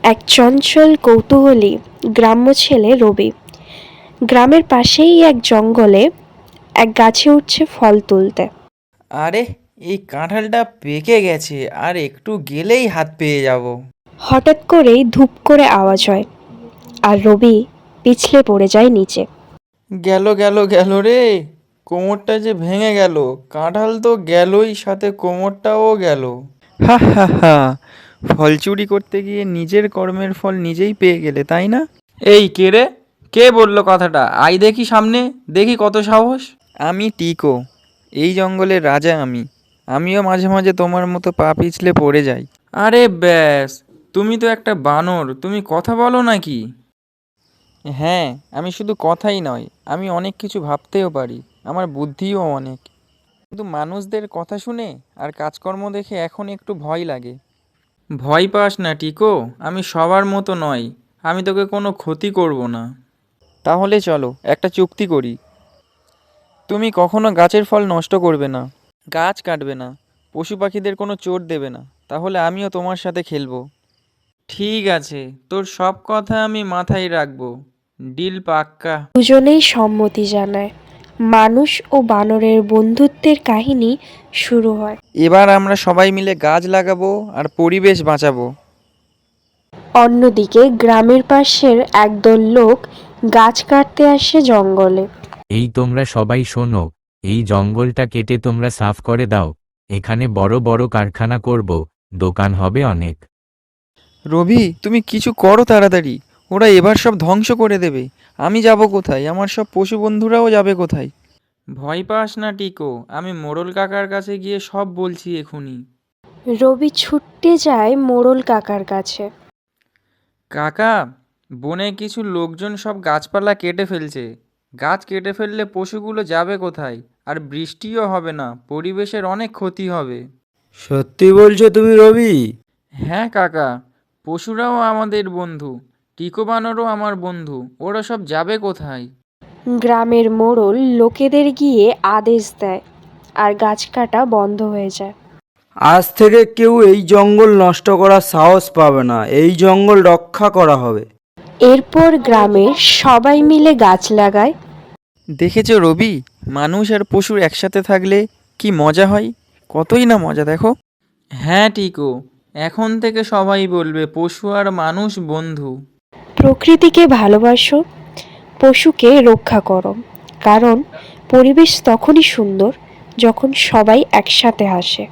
এক চঞ্চল কৌতূহলী গ্রাম্য ছেলে রবি গ্রামের পাশেই এক জঙ্গলে এক গাছে উঠছে ফল তুলতে। আরে, এই কাঁঠালটা পেকে গেছে, আর একটু গেলেই হাত পেয়ে যাব। হঠাৎ করেই ধূপ করে আওয়াজ হয়, আর রবি পিছলে পড়ে যায় নিচে। গেল গেল গেল রে, কোমরটা যে ভেঙে গেল। কাঁঠাল তো গেলই, সাথে কোমরটাও গেল। হা হা হা, ফল চুরি করতে গিয়ে নিজের কর্মের ফল নিজেই পেয়ে গেলে, তাই না? এই কে রে? কে বললো কথাটা? আই দেখি সামনে, দেখি কত সাহস। আমি টিকো, এই জঙ্গলের রাজা আমি। আমিও মাঝে মাঝে তোমার মতো পা পিছলে পড়ে যাই। আরে ব্যাস, তুমি তো একটা বানর, তুমি কথা বলো নাকি? হ্যাঁ, আমি শুধু কথাই নয়, আমি অনেক কিছু ভাবতেও পারি। আমার বুদ্ধিও অনেক। কিন্তু মানুষদের কথা শুনে আর কাজকর্ম দেখে এখন একটু ভয় লাগে। ভয় পাস না টিকো, আমি সবার মতো নয়। আমি তোকে কোনো ক্ষতি করব না। তাহলে চলো একটা চুক্তি করি। তুমি কখনো গাছের ফল নষ্ট করবে না, গাছ কাটবে না, পশু পাখিদের কোনো চোট দেবে না, তাহলে আমিও তোমার সাথে খেলবো। ঠিক আছে, তোর সব কথা আমি মাথায় রাখবো। ডিল পাক্কা। দুজনেই সম্মতি জানায়। মানুষ ও বানরের বন্ধুত্বের কাহিনী শুরু হয়। এবার আমরা সবাই মিলে গাছ লাগাবো আর পরিবেশ বাঁচাবো। অন্যদিকে গ্রামের পাশের একদল লোক গাছ কাটতে আসে জঙ্গলে। এই তোমরা সবাই শোনো, এই জঙ্গলটা কেটে তোমরা সাফ করে দাও। এখানে বড় বড় কারখানা করব, দোকান হবে অনেক। রবি, তুমি কিছু করো তাড়াতাড়ি। ওরা এবার সব ধ্বংস করে দেবে। আমি যাব কোথায়? আমার সব পশু বন্ধুরাও যাবে কোথায়? ভয় পাস না টিকো, আমি মোড়ল কাকার কাছে গিয়ে সব বলছি এখুনি। রবি ছুটতে যায় মোড়ল কাকার কাছে। কাকা, বনে কিছু লোকজন সব গাছপালা কেটে ফেলছে। গাছ কেটে ফেললে পশুগুলো যাবে কোথায়? আর বৃষ্টিও হবে না, পরিবেশের অনেক ক্ষতি হবে। সত্যি বলছো তুমি রবি? হ্যাঁ কাকা, পশুরাও আমাদের বন্ধু। টিকো বানরও আমার বন্ধু। ওরা সব যাবে কোথায়? গ্রামের মোড়ল লোকেদের গিয়ে আদেশ দেয়, আর গাছ কাটা বন্ধ হয়ে যায়। আজ থেকে কেউ এই জঙ্গল নষ্ট করার সাহস পাবে না, এই জঙ্গল রক্ষা করা হবে। এরপর গ্রামের সবাই মিলে গাছ লাগায়। দেখেছো রবি, মানুষ আর পশুর একসাথে থাকলে কি মজা হয়? কতই না মজা, দেখো। হ্যাঁ টিকো, এখন থেকে সবাই বলবে পশু আর মানুষ বন্ধু। প্রকৃতিকে ভালোবাসো, পশুকে রক্ষা করো, কারণ পরিবেশ তখনই সুন্দর যখন সবাই একসাথে হাসে।